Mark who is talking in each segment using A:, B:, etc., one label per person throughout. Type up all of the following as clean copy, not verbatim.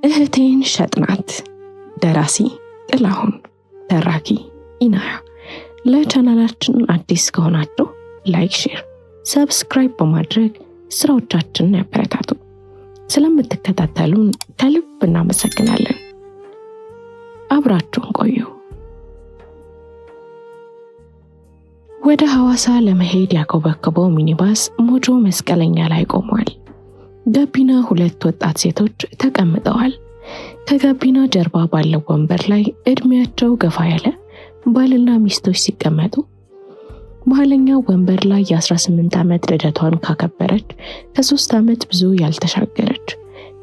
A: እህቴን ሸጥናት። ደራሲ ጥላሁን፣ ተራኪ ኢናያ። ለቻናላችን አዲስ ከሆናችሁ ላይክ፣ ሼር፣ ሰብስክራይብ በማድረግ ስራዎቻችንን ያበረታቱ። ስለምትከታተሉን ከልብ እናመሰግናለን። አብራችሁን ቆዩ። ወደ ሐዋሳ ለመሄድ ያኮበኮበው ሚኒባስ ሞጆ መስቀለኛ ላይ ቆሟል። ጋቢና ሁለት ወጣት ሴቶች ተቀምጠዋል። ከጋቢና ጀርባ ባለው ወንበር ላይ እድሜያቸው ገፋ ያለ ባልና ሚስቶች ሲቀመጡ፣ መሀለኛው ወንበር ላይ የ18 ዓመት ልደቷን ካከበረች ከ3 ዓመት ብዙ ያልተሻገረች፣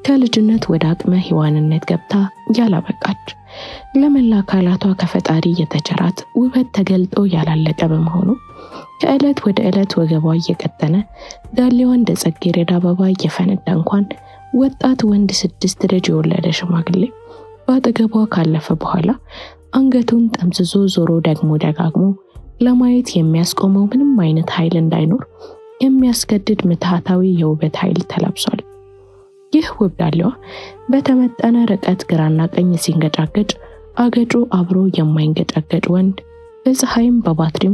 A: ከልጅነት ወደ አቅመ ሔዋንነት ገብታ ያላበቃች፣ ለመላ አካላቷ ከፈጣሪ የተቸራት ውበት ተገልጦ ያላለቀ በመሆኑ ከዕለት ወደ ዕለት ወገቧ እየቀጠነ ዳሌዋ እንደ ጽጌረዳ አበባ እየፈነዳ እንኳን ወጣት ወንድ 6 ልጅ የወለደ ሽማግሌ በአጠገቧ ካለፈ በኋላ አንገቱን ጠምዝዞ ዞሮ ደግሞ ደጋግሞ ለማየት የሚያስቆመው ምንም አይነት ኃይል እንዳይኖር የሚያስገድድ ምትሃታዊ የውበት ኃይል ተላብሷል። ይህ ውብ ዳሌዋ በተመጠነ ርቀት ግራና ቀኝ ሲንገጫገጭ አገጩ አብሮ የማይንገጫገጭ ወንድ በፀሐይም በባትሪም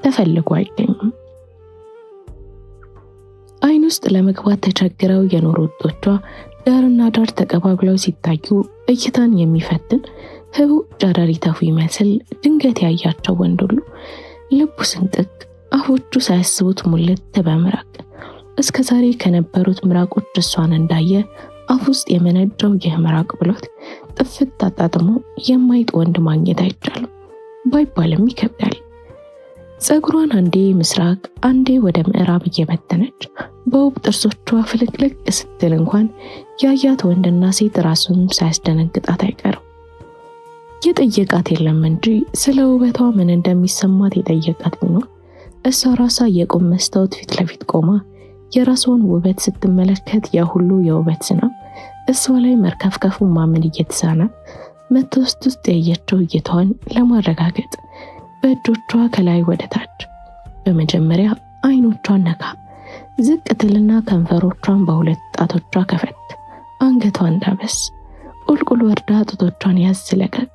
A: ተፈልጎ አይገኝም። አይን ውስጥ ለመግባት ተቸግረው የኖሩ ወጦቿ ዳርና ዳር ተቀባብለው ሲታዩ እይታን የሚፈትን ህቡዕ ጨረሪታዊ ይመስል ድንገት ያያቸው ወንድ ሁሉ ልቡ ስንጥቅ፣ አፎቹ ሳያስቡት ሙልት በምራቅ እስከዛሬ ከነበሩት ምራቆች እሷን እንዳየ አፍ ውስጥ የመነጨው ይህ ምራቅ ብሎት ጥፍት አጣጥሞ የማይጥ ወንድ ማግኘት አይቻልም ባይባልም ይከብዳል። ፀጉሯን አንዴ ምስራቅ አንዴ ወደ ምዕራብ እየበተነች በውብ ጥርሶቿ ፍልቅልቅ ስትል እንኳን ያያት ወንድና ሴት ራሱን ሳያስደነግጣት አይቀርም። የጠየቃት የለም እንጂ ስለ ውበቷ ምን እንደሚሰማት የጠየቃት ቢኖር እሷ ራሷ የቁም መስታወት ፊት ለፊት ቆማ የራሷን ውበት ስትመለከት የሁሉ የውበት ዝናብ እሷ ላይ መርከፍከፉ ማመን እየተሳናት መተውስጥ ውስጥ ያየችው እይታዋን ለማረጋገጥ በእጆቿ ከላይ ወደ ታች በመጀመሪያ አይኖቿን ነካ፣ ዝቅ ትልና ከንፈሮቿን በሁለት ጣቶቿ ከፈት፣ አንገቷን ዳበስ፣ ቁልቁል ወርዳ ጡቶቿን ያዝ ለቀቅ፣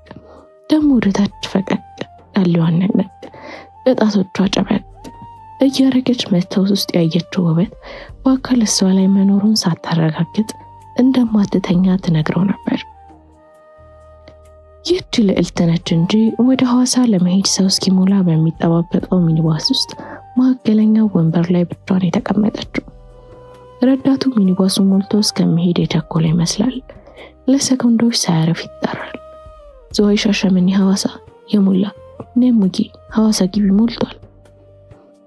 A: ደግሞ ወደ ታች ፈቀቅ፣ ዳሌዋን ነቅነቅ፣ በጣቶቿ ጨበጥ እያረገች መተውስጥ ውስጥ ያየችው ውበት በአካል እሷ ላይ መኖሩን ሳታረጋግጥ እንደማትተኛ ትነግረው ነበር። ይህች ልዕልት ነች እንጂ ወደ ሐዋሳ ለመሄድ ሰው እስኪሞላ በሚጠባበቀው ሚኒባስ ውስጥ መካከለኛው ወንበር ላይ ብቻዋን የተቀመጠችው። ረዳቱ ሚኒባሱ ሞልቶ እስከሚሄድ የቸኮለ ይመስላል። ለሰኮንዶች ሳያረፍ ይጣራል። ዝዋይ፣ ሻሸመኔ፣ ሐዋሳ የሞላ ነሙጊ፣ ሐዋሳ ግቢ ሞልቷል።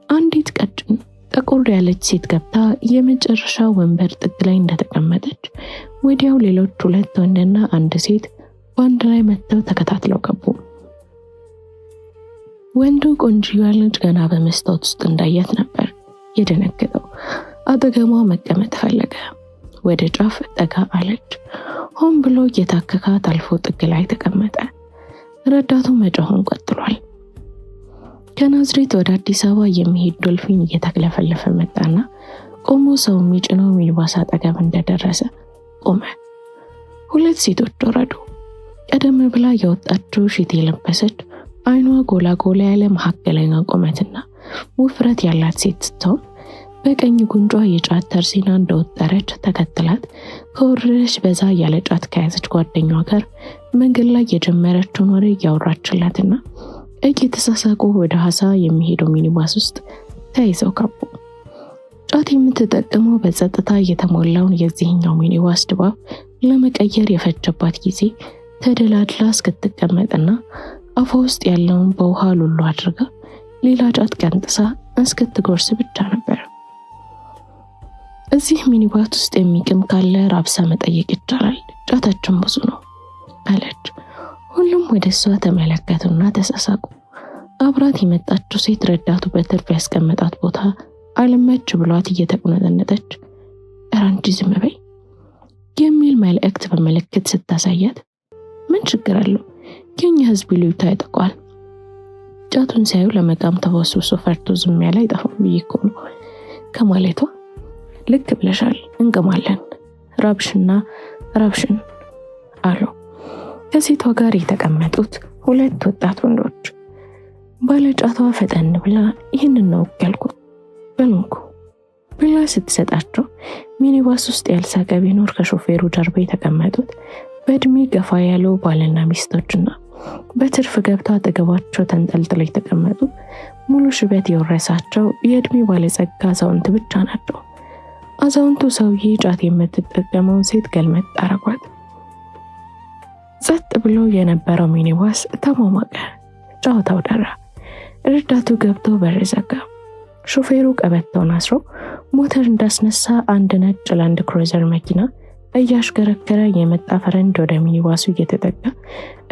A: አንዲት ቀጭን ጠቆር ያለች ሴት ገብታ የመጨረሻ ወንበር ጥግ ላይ እንደተቀመጠች ወዲያው ሌሎች 2 ወንድና 1 ሴት በአንድ ላይ መጥተው ተከታትለው ገቡ። ወንዱ ቆንጆዋ ልጅ ገና በመስታወት ውስጥ እንዳያት ነበር የደነገጠው። አጠገቧ መቀመጥ ፈለገ። ወደ ጫፍ ጠጋ አለች። ሆን ብሎ እየታከካት አልፎ ጥግ ላይ ተቀመጠ። ረዳቱ መጮሁን ቀጥሏል። ከናዝሬት ወደ አዲስ አበባ የሚሄድ ዶልፊን እየተክለፈለፈ መጣና ቆሞ ሰው የሚጭነው ሚኒባስ አጠገብ እንደደረሰ ቆመ። 2 ሴቶች ወረዱ። ቀደም ብላ የወጣችው ሺት የለበሰች አይኗ ጎላ ጎላ ያለ መካከለኛ ቁመትና ውፍረት ያላት ሴት ስትሆን በቀኝ ጉንጯ የጫት ተርሲና እንደወጠረች ተከትላት ከወረደች በዛ ያለ ጫት ከያዘች ጓደኛዋ ጋር መንገድ ላይ የጀመረችውን ወሬ እያወራችላትና እየተሳሳቁ ወደ ሐዋሳ የሚሄደው ሚኒባስ ውስጥ ተይዘው ገቡ። ጫት የምትጠቀመው በጸጥታ የተሞላውን የዚህኛው ሚኒባስ ድባብ ለመቀየር የፈጀባት ጊዜ ተደላድላ እስክትቀመጥና አፏ ውስጥ ያለውን በውሃ ሉሉ አድርጋ ሌላ ጫት ቀንጥሳ እስክትጎርስ ብቻ ነበር። እዚህ ሚኒባስ ውስጥ የሚቅም ካለ ራብሳ መጠየቅ ይቻላል፣ ጫታችን ብዙ ነው አለች። ሁሉም ወደ እሷ ተመለከቱና ተሳሳቁ። አብራት የመጣችው ሴት ረዳቱ በትርፍ ያስቀመጣት ቦታ አልመች ብሏት እየተቁነጠነጠች ኧረ አንቺ ዝም በይ የሚል መልእክት በመለክት ስታሳያት ምን ችግር አለው? የኛ ህዝብ ይሉኝታ ያጠቋል። ጫቱን ሲያዩ ለመቃም ተወስውሶ ፈርቶ ዝም ያለ አይጠፋም ብዬ እኮ ነው ከማለቷ ልክ ብለሻል፣ እንቅማለን፣ ራብሽን አሉ ከሴቷ ጋር የተቀመጡት ሁለት ወጣት ወንዶች። ባለጫቷ ፈጠን ብላ ይህንን ነው ያልኩት በልንኩ ብላ ስትሰጣቸው ሚኒባስ ውስጥ ያልሳቀ ቢኖር ከሾፌሩ ጀርባ የተቀመጡት በእድሜ ገፋ ያሉ ባልና ሚስቶችና በትርፍ ገብታ አጠገባቸው ተንጠልጥለው የተቀመጡ ሙሉ ሽበት የወረሳቸው የእድሜ ባለጸጋ አዛውንት ብቻ ናቸው። አዛውንቱ ሰውዬ ጫት የምትጠቀመውን ሴት ገልመጥ አረጓት። ጸጥ ብሎ የነበረው ሚኒባስ ተሟሟቀ። ጨዋታው ደራ። ረዳቱ ገብቶ በር ዘጋ። ሾፌሩ ቀበቶውን አስሮ ሞተር እንዳስነሳ አንድ ነጭ ላንድ ክሩዘር መኪና እያሽከረከረ የመጣ ፈረንጅ ወደ ሚኒባሱ እየተጠጋ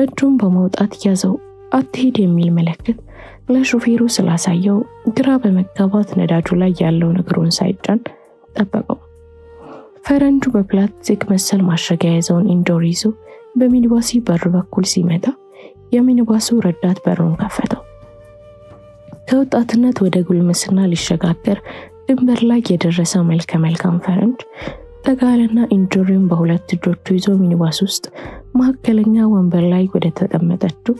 A: እጁን በማውጣት ያዘው። አትሄድ የሚል ምልክት ለሾፌሩ ስላሳየው ግራ በመጋባት ነዳጁ ላይ ያለውን እግሩን ሳይጫን ጠበቀው። ፈረንጁ በፕላስቲክ መሰል ማሸጊያ የያዘውን ኢንጆሪ ይዞ በሚኒባሱ በር በኩል ሲመጣ የሚኒባሱ ረዳት በሩን ከፈተው። ከወጣትነት ወደ ጉልምስና ሊሸጋገር ድንበር ላይ የደረሰ መልከ መልካም ፈረንጅ ጠጋለና ኢንጆሪውን በሁለት እጆቹ ይዞ ሚኒባስ ውስጥ መካከለኛ ወንበር ላይ ወደ ተቀመጠችው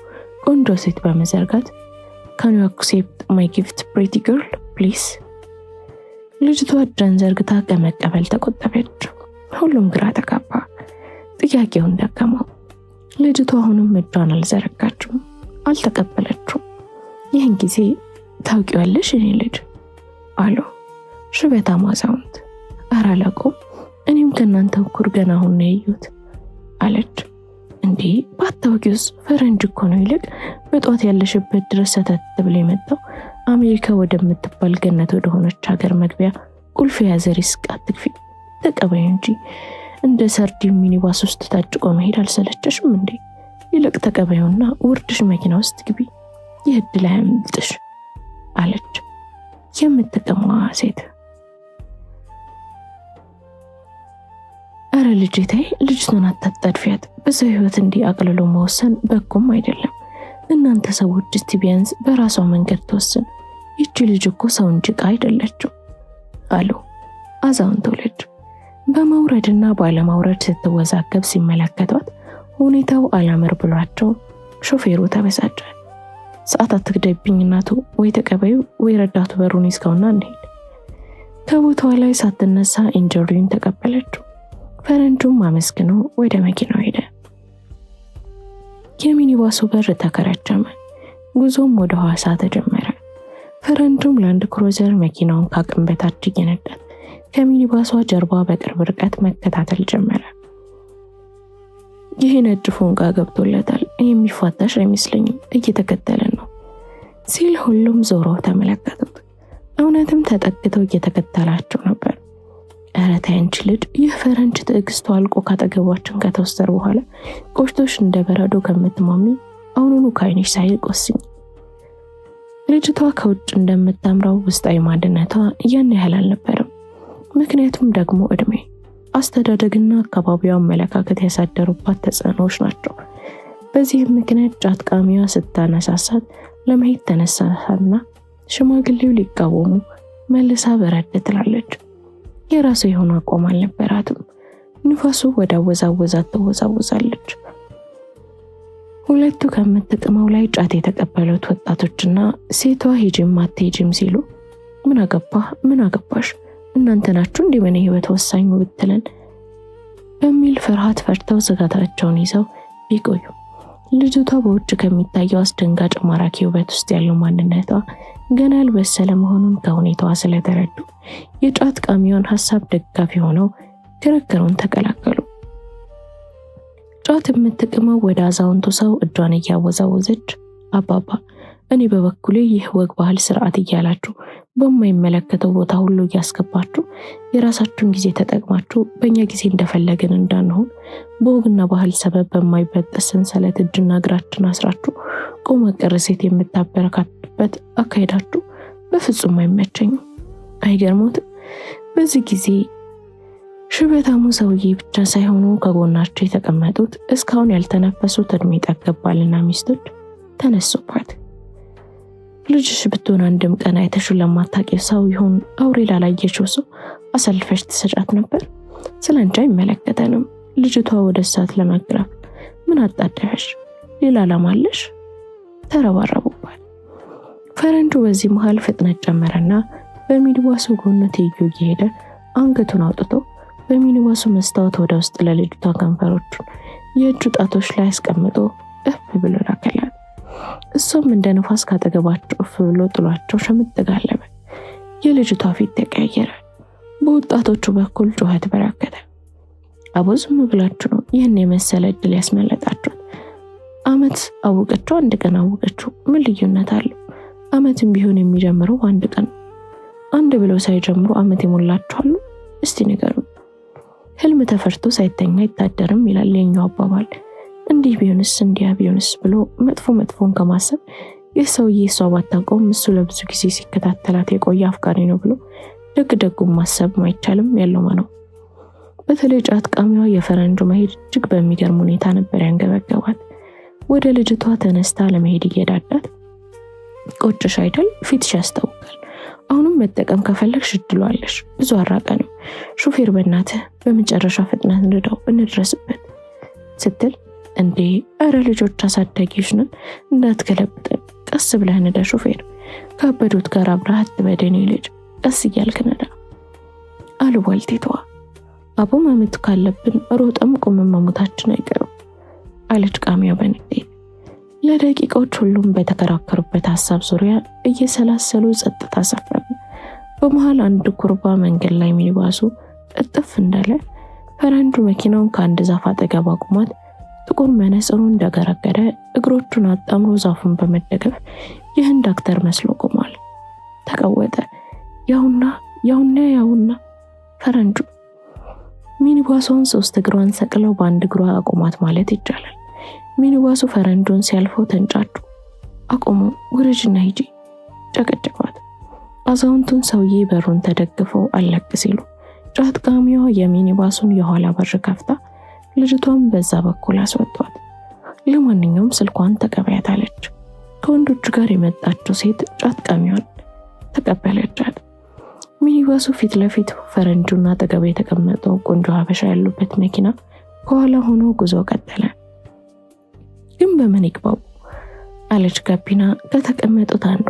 A: ቆንጆ ሴት በመዘርጋት "Can you accept my gift, pretty girl, please?" ልጅቷ እጇን ዘርግታ ከመቀበል ተቆጠበች። ሁሉም ግራ ተጋባ። ጥያቄውን ደገመው። ልጅቷ አሁንም እጇን አልዘረጋችም፣ አልተቀበለችም። ይህን ጊዜ "ታውቂዋለሽ እኔ ልጅ?" አሉ ሽበታም አዛውንት። "ኧረ አላውቀውም፣ እኔም ከእናንተ እኩል ገና አሁን ነው ያየሁት" አለች። "እንዴ ባታውቂውስ? ፈረንጅ እኮ ነው። ይልቅ በጧት ያለሽበት ድረስ ሰተት ብሎ የመጣው አሜሪካ ወደምትባል ገነት ወደሆነች ሀገር መግቢያ ቁልፍ የያዘ ሪስክ አትግፊ፣ ተቀበይ እንጂ እንደ ሰርዲን ሚኒባስ ውስጥ ታጭቆ መሄድ አልሰለቸሽም እንዴ? ይልቅ ተቀበዩና ውርድሽ መኪና ውስጥ ግቢ፣ ይህ ዕድል አያምልጥሽ" አለች የምትቀማዋ ሴት። "ኧረ ልጄ ተይ፣ ልጅቱን አታጣድፊያት። በሰው ህይወት እንዲህ አቅልሎ መወሰን በጎም አይደለም። እናንተ ሰዎች እስቲ ቢያንስ በራሷ መንገድ ተወስን። ይቺ ልጅ እኮ ሰው እንጂ ዕቃ አይደለችም" አሉ አዛውንቱ ልጅ። በመውረድና ባለማውረድ ስትወዛገብ ሲመለከቷት ሁኔታው አላመር ብሏቸው ሾፌሩ ተበሳጨ። "ሰዓት አትግደብኝ እናቱ፣ ወይ ተቀበዩ ወይ ረዳቱ በሩን ይዝጋውና እንሂድ." ከቦታዋ ላይ ሳትነሳ ኢንጆሪውን ተቀበለችው። ፈረንጁም አመስግኖ ወደ መኪናው ሄደ። የሚኒባሱ በር ተከረቸመ። ጉዞም ወደ ሐዋሳ ተጀመረ። ፈረንጁም ላንድ ክሩዘር መኪናውን ከአቅም በታች እየነዳት ከሚኒባሷ ጀርባ በቅርብ ርቀት መከታተል ጀመረ። "ይህ ነጭ ፎንቃ ገብቶለታል፣ የሚፋታሽ አይመስለኝም፣ እየተከተለን ነው" ሲል ሁሉም ዞረው ተመለከቱት። እውነትም ተጠግተው እየተከተላቸው ነበር። "ኧረ ተይ አንቺ ልጅ፣ ይህ ፈረንጅ ትዕግስቱ አልቆ ካጠገባችን ከተወሰደ በኋላ ቆሽቶሽ እንደ በረዶ ከምትማሚ አሁኑኑ ከዓይንሽ ሳይርቅ ወስኝ." ልጅቷ ከውጭ እንደምታምረው ውስጣዊ ማንነቷ ያን ያህል አልነበረም። ምክንያቱም ደግሞ እድሜ፣ አስተዳደግና አካባቢው አመለካከት ያሳደሩባት ተጽዕኖዎች ናቸው። በዚህም ምክንያት ጫት ቃሚዋ ስታነሳሳት ለመሄድ ተነሳሳና ሽማግሌው ሊቃወሙ መልሳ በረድ ትላለች። የራሱ የሆነ አቋም አልነበራትም። ንፋሱ ወደ አወዛወዛት ተወዛወዛለች። ሁለቱ ከምትቅመው ላይ ጫት የተቀበሉት ወጣቶችና ሴቷ ሂጂም አትሂጂም ሲሉ ምን አገባሽ እናንተ ናችሁ እንዲህ በኔ ህይወት ወሳኙ ብትለን በሚል ፍርሃት ፈርተው ስጋታቸውን ይዘው ቢቆዩ ልጅቷ በውጭ ከሚታየው አስደንጋጭ ማራኪ ውበት ውስጥ ያለው ማንነቷ ገና ያልበሰለ መሆኑን ከሁኔታዋ ስለተረዱ የጫት ቃሚውን ሐሳብ ደጋፊ ሆነው ክርክሩን ተቀላቀሉ። ጫት የምትቅመው ወደ አዛውንቱ ሰው እጇን እያወዛወዘች "አባባ፣ እኔ በበኩሌ ይህ ወግ ባህል ስርዓት እያላችሁ በማይመለከተው ቦታ ሁሉ እያስገባችሁ የራሳችሁን ጊዜ ተጠቅማችሁ በእኛ ጊዜ እንደፈለግን እንዳንሆን በወግና ባህል ሰበብ በማይበጠስ ሰንሰለት እጅና እግራችን አስራችሁ ቆመ ቀር ሴት የምታበረካቱበት አካሄዳችሁ በፍጹም አይመቸኝም። አይገርሞትም? በዚህ ጊዜ ሽበታሙ ሰውዬ ብቻ ሳይሆኑ ከጎናቸው የተቀመጡት እስካሁን ያልተነፈሱት እድሜ ጠገብ ባልና ሚስቶች ተነሱባት። ልጅሽ ብትሆን አንድም ቀን አይተሽው ለማታውቂው ሰው ይሁን አውሬ ላላየሽው ሰው አሳልፈሽ ትሰጫት ነበር? ስለአንቺ አይመለከተንም። ልጅቷ ወደ እሳት ለመግረፍ ምን አጣደፈሽ? ሌላ ዓላማ አለሽ? ተረባረቡባት። ፈረንጁ በዚህ መሃል ፍጥነት ጨመረና በሚኒባሱ ጎን ትይዩ እየሄደ አንገቱን አውጥቶ በሚኒባሱ መስታወት ወደ ውስጥ ለልጅቷ ከንፈሮቹን የእጁ ጣቶች ላይ አስቀምጦ እፍ ብሎ ላከላት። እሷም እንደ ነፋስ ካጠገባቸው እፍ ብሎ ጥሏቸው ሸምጥ ጋለበ። የልጅቷ ፊት ተቀየረ። በወጣቶቹ በኩል ጩኸት በረከተ። አቦ ዝም ብላችሁ ነው ይህን የመሰለ እድል ያስመለጣችሁት? አመት አወቀችው፣ አንድ ቀን አወቀችው፣ ምን ልዩነት አለው? አመትም ቢሆን የሚጀምረው አንድ ቀን። አንድ ብለው ሳይጀምሩ አመት ይሞላችኋል? እስቲ ንገሩ። ህልም ተፈርቶ ሳይተኛ አይታደርም ይላል የኛው አባባል። እንዲህ ቢሆንስ እንዲያ ቢሆንስ ብሎ መጥፎን ከማሰብ የሰውዬ እሷ ባታውቀውም እሱ ለብዙ ጊዜ ሲከታተላት የቆየ አፍቃሪ ነው ብሎ ደጉን ማሰብ አይቻልም ያለው ነው። በተለይ ጫት ቃሚዋ የፈረንጁ መሄድ እጅግ በሚገርም ሁኔታ ነበር ያንገበገባት። ወደ ልጅቷ ተነስታ ለመሄድ እየዳዳት ቆጭሽ አይደል? ፊትሽ ያስታውቃል። አሁንም መጠቀም ከፈለግሽ እድሉ አለሽ። ብዙ አራቀንም። ሹፌር በእናትህ በመጨረሻ ፍጥነት ንዳው እንድረስበት ስትል እንዴ አረ ልጆች አሳዳጊዎች ነን እንዳትገለብጠን፣ ቀስ ብለህ ንዳ ሹፌር፣ ካበዱት ጋር አብረሃት በደኔ ልጅ ቀስ እያልክ ንዳ አሉባልቴቷ። አቦ መሞት ካለብን ሮጠም ቆመን መሞታችን አይቀርም አለች ቃሚዋ በንዴት። ለደቂቃዎች ሁሉም በተከራከሩበት ሀሳብ ዙሪያ እየሰላሰሉ ጸጥታ ሰፈነ። በመሃል አንድ ኩርባ መንገድ ላይ ሚኒባሱ እጥፍ እንዳለ ፈረንጁ መኪናውን ከአንድ ዛፍ አጠገብ አቁሟት ጥቁር መነጽሩን እንደገረገደ እግሮቹን አጣምሮ ዛፉን በመደገፍ የህንድ አክተር መስሎ ቆሟል። ተቀወጠ። ያውና ፈረንጁ ሚኒባሱን 3 እግሯን ሰቅለው በአንድ እግሯ አቆማት ማለት ይቻላል። ሚኒባሱ ፈረንጁን ሲያልፈው ተንጫጩ። አቆሙ። ውረጅና ሂጂ ጨቀጨቋት። አዛውንቱን ሰውዬ በሩን ተደግፈው አለቅ ሲሉ ጫት ቃሚዋ የሚኒባሱን የኋላ በር ከፍታ ልጅቷን በዛ በኩል አስወጣት። ለማንኛውም ስልኳን ተቀበያታለች። ከወንዶቹ ጋር የመጣችው ሴት ጫት ቃሚዋን ተቀበለቻት። ሚኒባሱ ፊት ለፊት ፈረንጁና አጠገቡ የተቀመጠው ቆንጆ ሀበሻ ያሉበት መኪና ከኋላ ሆኖ ጉዞ ቀጠለ። ግን በምን ይግባቡ አለች ጋቢና ከተቀመጡት አንዷ።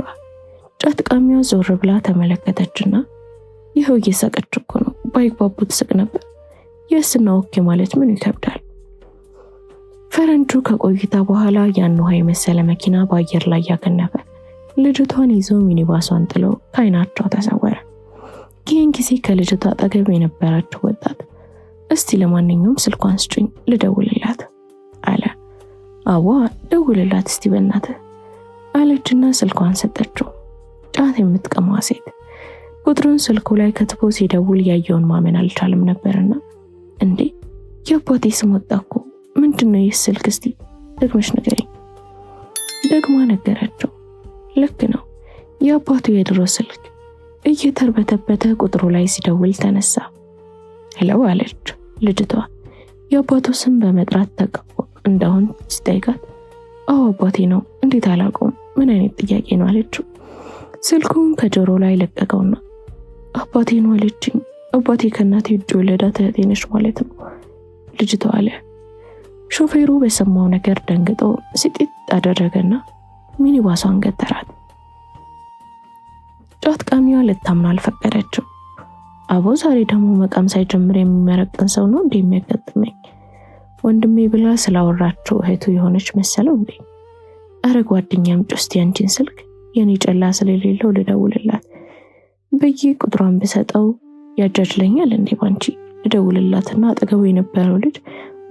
A: ጫት ቃሚዋ ዞር ብላ ተመለከተችና ይኸው እየሳቀች እኮ ነው፣ ባይግባቡት ስቅ ነበር። የስና ኦኬ ማለት ምን ይከብዳል? ፈረንጁ ከቆይታ በኋላ ያን ውሃ የመሰለ መኪና በአየር ላይ ያከነፈ ልጅቷን ይዞ ሚኒባሷን ጥሎ ከዓይናቸው ተሰወረ። ይህን ጊዜ ከልጅቷ አጠገብ የነበረችው ወጣት እስቲ ለማንኛውም ስልኳን ስጭኝ ልደውልላት አለ። አዋ ደውልላት እስቲ በእናትህ አለችና ስልኳን ሰጠችው። ጫት የምትቀማ ሴት ቁጥሩን ስልኩ ላይ ከትቦ ሲደውል ያየውን ማመን አልቻለም ነበርና እንዴ የአባቴ ስም ወጣ እኮ ምንድነው ይህ ስልክ? እስቲ ደግመሽ ንገሪኝ። ደግማ ነገረችው። ልክ ነው የአባቱ የድሮ ስልክ። እየተርበተበተ ቁጥሩ ላይ ሲደውል ተነሳ። ሄሎ አለች ልጅቷ የአባቱ ስም በመጥራት ተቃወ እንደሆን ሲጠይቃት አዎ አባቴ ነው፣ እንዴት አላውቀውም፣ ምን አይነት ጥያቄ ነው አለችው። ስልኩን ከጆሮ ላይ ለቀቀውና አባቴ ነው አለችኝ። አባቴ ከእናቴ እጅ ወለዳት እህቴ ነች ማለት ነው ልጅቷ አለ። ሾፌሩ በሰማው ነገር ደንግጦ ሲጢጥ አደረገና ሚኒባሷን ገተራት። ጫት ቃሚዋ ልታምና አልፈቀደችም። አቦ ዛሬ ደግሞ መቃም ሳይጀምር የሚመረቅን ሰው ነው እንዴ የሚያጋጥመኝ? ወንድሜ ብላ ስላወራችው እህቱ የሆነች መሰለው እንዴ? አረ ጓደኛም ጭስቲ አንቺን ስልክ የኔ ጨላ ስለሌለው ልደውልላት ብዬ ቁጥሯን ብሰጠው ያጃጅለኛል እንዴ? ባንቺ ልደውልላትና አጠገቡ የነበረው ልጅ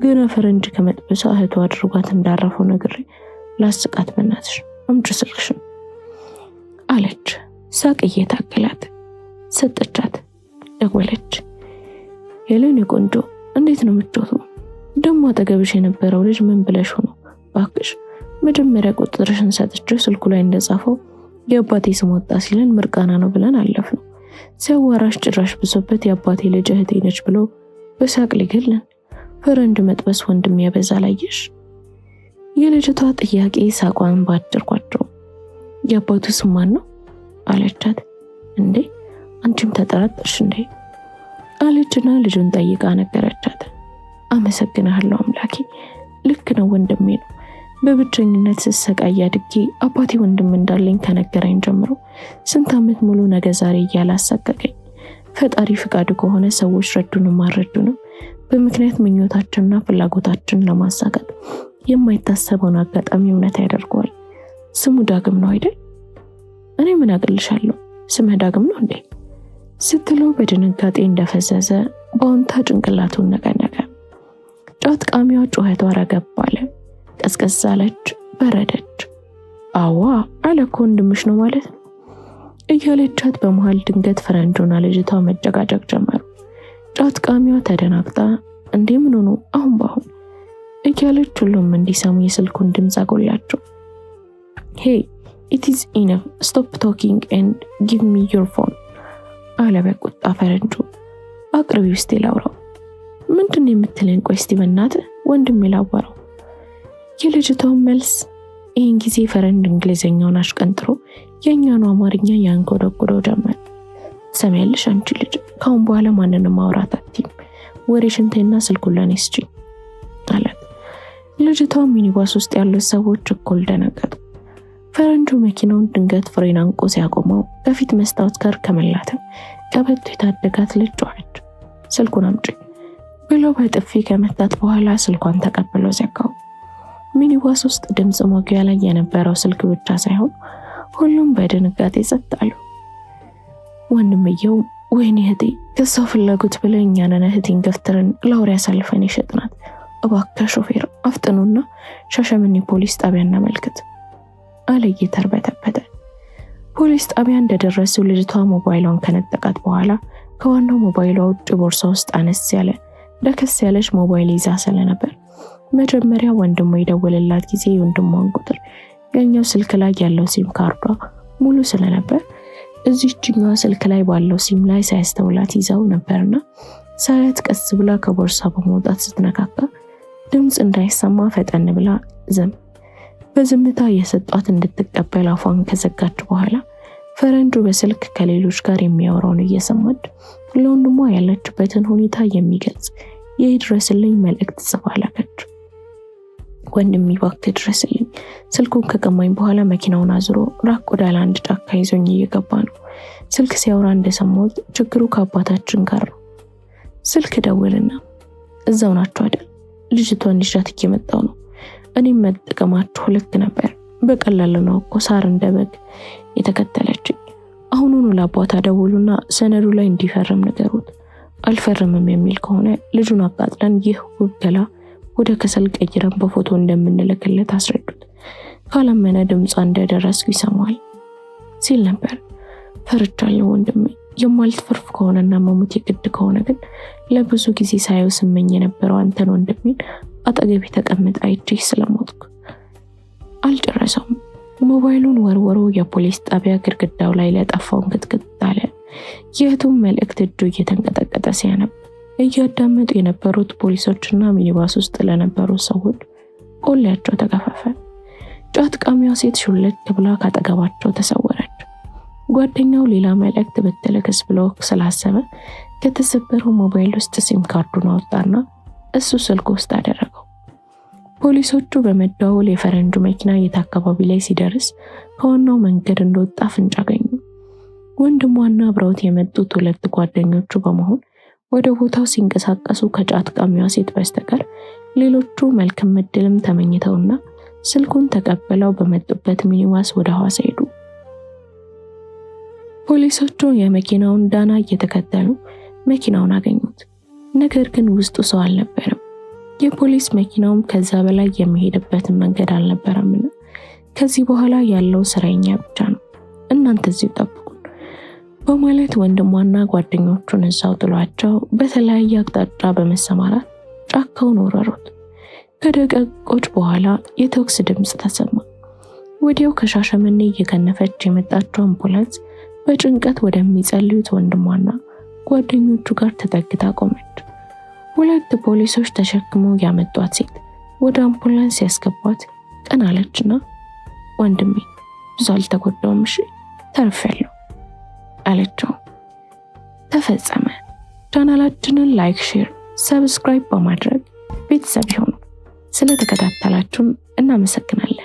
A: ገና ፈረንጅ ከመጥበሳ እህቱ አድርጓት እንዳረፈው ነግሬ ላስቃት በእናትሽ አምጪ ስልክሽን አለች። ሳቅ እየታገላት ሰጠቻት። ደወለች። ሄለን ቆንጆ እንዴት ነው የምትጮቱ? ደሞ አጠገብሽ የነበረው ልጅ ምን ብለሽ ሆኖ? ባክሽ መጀመሪያ ቁጥርሽን ሰጥቼ ስልኩ ላይ እንደጻፈው የአባቴ ስም ወጣ ሲለን ምርቃና ነው ብለን አለፍነው። ሲያዋራሽ ጭራሽ ብሶበት የአባቴ ልጅ እህቴ ነች ብሎ በሳቅ ሊገለን ፈረንጅ መጥበስ ወንድም ያበዛ ላየሽ። የልጅቷ ጥያቄ ሳቋን ባጭር ቋጨው። የአባቱ ስም ማን ነው አለቻት። እንዴ አንቺም ተጠራጠርሽ እንዴ አለችና ልጁን ጠይቃ ነገረቻት። አመሰግናለሁ አምላኬ ልክ ነው ወንድሜ ነው። በብቸኝነት ስሰቃይ አድጌ አባቴ ወንድም እንዳለኝ ከነገረኝ ጀምሮ ስንት ዓመት ሙሉ ነገ ዛሬ እያለ አሳቀቀኝ። ፈጣሪ ፍቃዱ ከሆነ ሰዎች ረዱንም አልረዱንም በምክንያት ምኞታችንና ፍላጎታችንን ለማሳካት የማይታሰበውን አጋጣሚ እውነት ያደርገዋል። ስሙ ዳግም ነው አይደል? እኔ ምን አቅልሻለሁ? ስምህ ዳግም ነው እንዴ? ስትለው በድንጋጤ እንደፈዘዘ በአዎንታ ጭንቅላቱን ነቀነቀ። ጫት ቃሚዋ ጩኸቷ ረገብ አለ። ቀዝቀዝ አለች፣ በረደች። አዋ አለ እኮ ወንድምሽ ነው ማለት ነው እያለቻት በመሃል ድንገት ፈረንጆና ልጅቷ መጨቃጨቅ ጀመሩ። ጫት ቃሚዋ ተደናግጣ እንዴ ምን ሆኖ አሁን ባሁን እያለች ሁሉም እንዲሰሙ የስልኩን ድምፅ አጎላቸው። ሄይ it is enough, stop talking and give me your phone አለ በቁጣ ፈረንጆ። አቅርቢ ውስጥ ላውራው። ምንድን ነው የምትለኝ? ቆይ እስቲ በእናትህ ወንድሜ ላዋራው። የልጅቷን መልስ ይህን ጊዜ ፈረንድ እንግሊዘኛውን አሽቀንጥሮ የእኛኑ አማርኛ ያንጎደጉደው ጀመር። ሰማያለሽ አንቺ ልጅ፣ ካሁን በኋላ ማንንም ማውራት አትይም። ወሬሽን ተይና ስልኩን ለኔ ስጪኝ አላት። ልጅቷ ሚኒባስ ውስጥ ያሉት ሰዎች እኩል ደነገጡ። ፈረንጁ መኪናውን ድንገት ፍሬን አንቆ ሲያቆመው ከፊት መስታወት ጋር ከመላተም ቀበቶ የታደጋት ልጅ ጮኸች። ስልኩን አምጪ ብሎ በጥፊ ከመታት በኋላ ስልኳን ተቀብሎ ዘጋው። ሚኒባስ ውስጥ ድምጽ ሞጊያ ላይ የነበረው ስልክ ብቻ ሳይሆን ሁሉም በድንጋጤ ጸጥ አሉ። ወንድምየው ወይኔ እህቴ ከሰው ፍላጎት ብለን እኛንን እህቴን ገፍትረን ለአውሬ አሳልፈን የሸጥናት፣ እባክህ ሾፌር አፍጥኑና ሻሸመኔ ፖሊስ ጣቢያ እናመልክት አለ እየተርበተበተ። ፖሊስ ጣቢያ እንደደረሱ ልጅቷ ሞባይሏን ከነጠቃት በኋላ ከዋናው ሞባይሏ ውጭ ቦርሳ ውስጥ አነስ ያለ ደከስ ያለች ሞባይል ይዛ ስለነበር መጀመሪያ ወንድሟ የደወለላት ጊዜ የወንድሟን ቁጥር ያኛው ስልክ ላይ ያለው ሲም ካርዷ ሙሉ ስለነበር እዚህኛው ስልክ ላይ ባለው ሲም ላይ ሳያስተውላት ይዛው ነበርና ሳያት ቀስ ብላ ከቦርሳ በመውጣት ስትነካካ ድምጽ እንዳይሰማ ፈጠን ብላ በዝምታ የሰጧት እንድትቀበል አፏን ከዘጋች በኋላ ፈረንጁ በስልክ ከሌሎች ጋር የሚያወራውን እየሰማች ለወንድሟ ያለችበትን ሁኔታ የሚገልጽ የድረስልኝ መልእክት ጽፋ ላከች። ወንድሜ እባክህ ድረስልኝ፣ ስልኩን ከቀማኝ በኋላ መኪናውን አዝሮ ራቅ ወዳለ አንድ ጫካ ይዞኝ እየገባ ነው። ስልክ ሲያወራ እንደሰማሁት ችግሩ ከአባታችን ጋር ነው። ስልክ ደውልና እዛው ናቸው አይደል? ልጅቷን ይዣት እየመጣው ነው። እኔም መጠቀማችሁ ልክ ነበር። በቀላሉ ነው እኮ ሳር እንደበግ የተከተለችኝ። አሁኑኑ ለአባታ ደውሉና ሰነዱ ላይ እንዲፈርም ንገሩት። አልፈርምም የሚል ከሆነ ልጁን አቃጥለን ይህ ውብ ገላ ወደ ከሰል ቀይረን በፎቶ እንደምንልክለት አስረዱት። ካላመነ ድምጿ እንደደረስኩ ይሰማል ሲል ነበር። ፈርቻለሁ ወንድሜ፣ የማልተፈርፍ ከሆነና መሞት የግድ ከሆነ ግን ለብዙ ጊዜ ሳየው ስመኝ የነበረው አንተን ወንድሜን አጠገቤ ተቀምጣ አይቼህ ስለሞትኩ። አልጨረሰውም። ሞባይሉን ወርወሮ የፖሊስ ጣቢያ ግድግዳው ላይ ለጠፋውን ክትክት አለ። የእህቱን መልእክት እጁ እየተንቀጠቀጠ ሲያነብ እያዳመጡ የነበሩት ፖሊሶችና ሚኒባስ ውስጥ ለነበሩ ሰዎች ቆሌያቸው ተከፈፈ። ጫት ቃሚዋ ሴት ሹልክ ብላ ካጠገባቸው ተሰወረች። ጓደኛው ሌላ መልእክት ብትልክስ ብሎ ስላሰበ ከተሰበረው ሞባይል ውስጥ ሲም ካርዱን አወጣና እሱ ስልክ ውስጥ አደረገው። ፖሊሶቹ በመደዋወል የፈረንጁ መኪና የት አካባቢ ላይ ሲደርስ ከዋናው መንገድ እንደወጣ ፍንጭ አገኙ። ወንድሟና አብረውት የመጡት ሁለት ጓደኞቹ በመሆን ወደ ቦታው ሲንቀሳቀሱ ከጫት ቃሚዋ ሴት በስተቀር ሌሎቹ መልካም ዕድልም ተመኝተውና ስልኩን ተቀበለው በመጡበት ሚኒባስ ወደ ሐዋሳ ሄዱ። ፖሊሶቹ የመኪናውን ዳና እየተከተሉ መኪናውን አገኙት። ነገር ግን ውስጡ ሰው አልነበረም። የፖሊስ መኪናውም ከዛ በላይ የሚሄድበትን መንገድ አልነበረምና ከዚህ በኋላ ያለው ስራኛ ብቻ ነው፣ እናንተ እዚሁ ጠብቁን በማለት ወንድሟና ጓደኞቹን እዛው ጥሏቸው በተለያየ አቅጣጫ በመሰማራት ጫካውን ወረሩት። ከደቂቃዎች በኋላ የተኩስ ድምጽ ተሰማ። ወዲያው ከሻሸመኔ እየከነፈች የመጣችው አምቡላንስ በጭንቀት ወደሚጸልዩት ወንድሟና ጓደኞቹ ጋር ተጠግታ ቆመች። ሁለት ፖሊሶች ተሸክመው ያመጧት ሴት ወደ አምቡላንስ ያስገቧት ቀና አለችና ወንድሜ ብዙ አልተጎዳውም፣ እሺ ተርፌያለሁ አለችው። ተፈጸመ። ቻናላችንን ላይክ፣ ሼር፣ ሰብስክራይብ በማድረግ ቤተሰብ ይሁኑ። ስለተከታተላችሁን እናመሰግናለን።